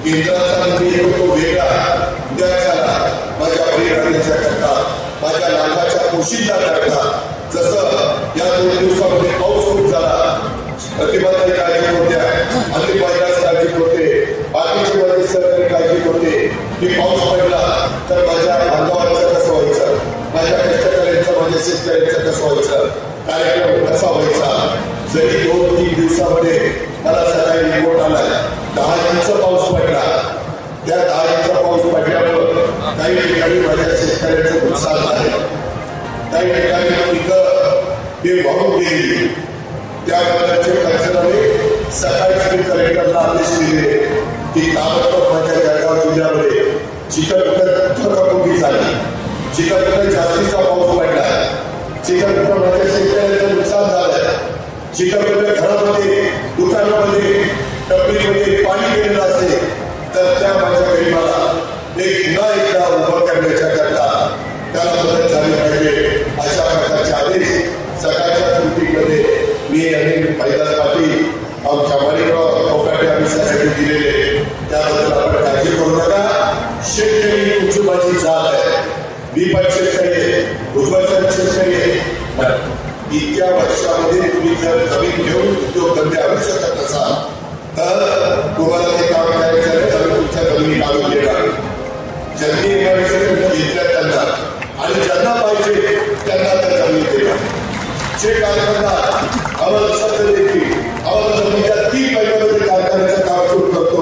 केंद्राचा निधी येतो तो वेगळा उद्याच्याला माझ्या बळीराजाच्या करता माझ्या नागाच्या पोशिंदा करता जसं या 2 दिवसामध्ये पाऊस खूप झाला प्रतिबंधाची काळजी होत्या अगदी पहिल्याच काळजी होते बाकीचे माझे सहकारी काळजी होते की पाऊस पडला तर माझ्या बांधवांचं कसं व्हायचं माझ्या कष्टकऱ्यांचं माझ्या शेतकऱ्यांचं कसं व्हायचं कार्यक्रम कसा व्हायचा जरी 2-3 दिवसामध्ये मला सकाळी रिपोर्ट आला 10 इंच पाऊस पडला त्या 10 इंच पाऊस पडल्यामुळं काही ठिकाणी माझ्या शेतकऱ्यांचं नुकसान झालं काही ठिकाणी पिकं हे वाहून गेली त्याबद्दलचे पंचनामे सकाळी कलेक्टरला आदेश दिले की ताबडतोब माझ्या जळगाव जिल्ह्यामध्ये चिखलदरी झाली चिखलदरी जास्तीचा पाऊस पडला चिखलदरी माझ्या शेतकऱ्यांचं नुकसान झालं चिखलदरी घरामध्ये दुकानामध्ये टपरीमध्ये पाणी गेलेलं असेल तर त्या माझ्या गरीबाला पुन्हा एकदा उभं करण्याच्या करता त्याला मदत झाली पाहिजे अशा प्रकारचे आदेश सकाळच्या मीटिंगमध्ये मी आणि पैदास पाटील आमच्या माणिकराव कोकाटे आम्ही सगळ्यांनी दिलेले त्याबद्दल आपण काळजी करू नका शेतकरी तुमची माझी जात आहे मी पण शेतकरी आहे उद्भवसन शेतकरी आहे इतक्या वर्षामध्ये तुम्ही जर जमीन घेऊन उद्योगधंदे आणू शकत असाल तर तुम्हाला ते काम करायचं आहे तर तुमच्या जमिनी काढून घेणार जमिनी घेतल्या त्यांना आणि ज्यांना पाहिजे त्यांना त्या जमीन देणार जे कारखानदार आम्हाला सत्य देतील आम्हाला जमिनीच्या 3 महिन्यामध्ये कारखान्याचं काम सुरू करतो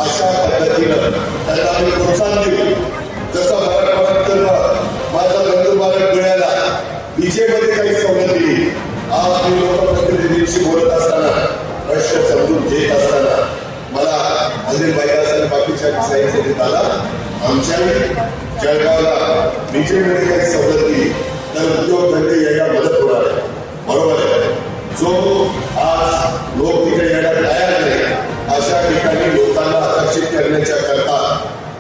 अशा पद्धतीनं त्यांना आम्ही प्रोत्साहन देऊ जसं मराठवाड्यात माझा बंधुबालक मिळाला विजेमध्ये काही सवलत दिली आज मी लोकप्रतिनिधींशी बोलत असताना प्रश्न समजून घेत असताना मला अनिल भाईदास आणि बाकीच्या सांगितले आला आमच्याही जळगावला विजेमध्ये काही सवलत दिली तर उद्योगधंदे यायला मदत होणार आहे बरोबर आहे जो आज लोक तिकडे यायला तयार नाही अशा ठिकाणी लोकांना आकर्षित करण्याच्या करता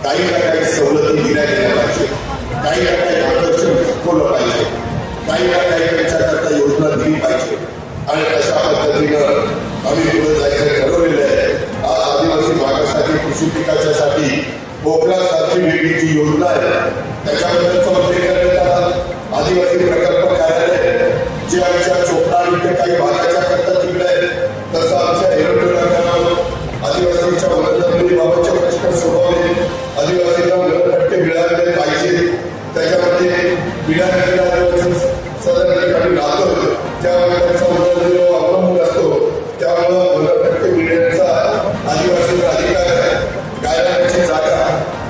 काही ना काही सवलती दिल्या गेल्या पाहिजे काही ना काही आकर्षण दाखवलं पाहिजे काही ना काही त्यांच्याकरता योजना दिली पाहिजे आणि अशा पद्धतीनं आम्ही पुढे जायचं ठरवलेलं आहे आज आदिवासी भागासाठी कृषी पिकाच्यासाठी कोकणासारखी वेगळी जी योजना आहे त्याच्याबद्दलचा उल्लेख करण्यात आला आदिवासी प्रकल्प कार्यालय जे आमच्या चोपडा आणि काही भागाच्या करता तिकडे आहे तसं आमच्या एरोड्रोला आदिवासीच्या वनजमिनीबाबतचे प्रश्न सोडवले आदिवासींना वनपट्टे मिळाले पाहिजे त्याच्यामध्ये मिळालेल्या सदर ठिकाणी राहतो त्यामुळे त्यांचा वनजमिनीवर अवलंबून असतो त्यामुळं वनपट्टे मिळण्याचा आदिवासींना अधिकार आहे गायराची जागा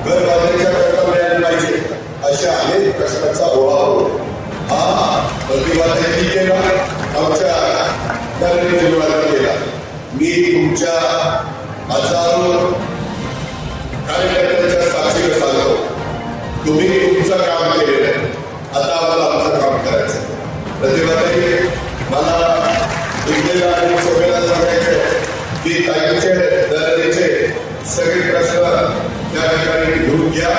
घर बांधण्याच्या करता मिळाली पाहिजे अशा अनेक प्रश्नांचा ओढाव हा प्रतिभातांनी केला आमच्या केला मी तुमच्या हजारो कार्यकर्त्यांच्या साक्षीने सांगतो तुम्ही तुमचं काम केलेलं आहे आता आम्हाला आमचं काम करायचं प्रतिभाताई मला विद्येला आणि सोबेला सांगायचं की ताईंचे दर्जाचे सगळे प्रश्न त्या ठिकाणी घेऊन घ्या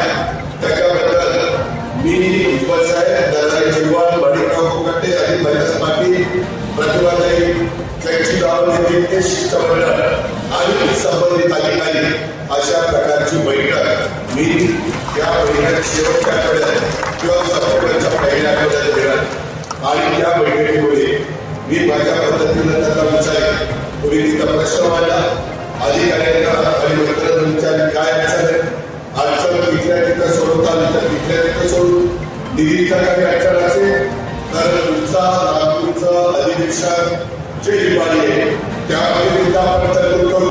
त्याच्याबद्दल मी उद्भवसाहेब दर्जाचे जीवन माणिकराव कोकाटे आणि पैदास पाटील प्रतिभाताई त्यांची नाव देतील ते शिष्टमंडळ आणि संबंधित अधिकारी अशा प्रकारची बैठक मी या बैठक शेवटच्या आठवड्यात किंवा सप्टेंबरच्या पहिल्या आठवड्यात देणार आणि त्या बैठकीमध्ये मी माझ्या पद्धतीनं त्याचा विचार कोणी तिथं प्रश्न मांडला अधिकाऱ्यांना आणि मंत्र्यांच्या काय अडचण तिथल्या तिथं सोडवता तर तिथल्या तिथं सोडून निधीचा काही अडचण असेल तर तुमचा नागपूरचं अधिवेशन जे हिवाळी आहे त्यामध्ये सुद्धा आपण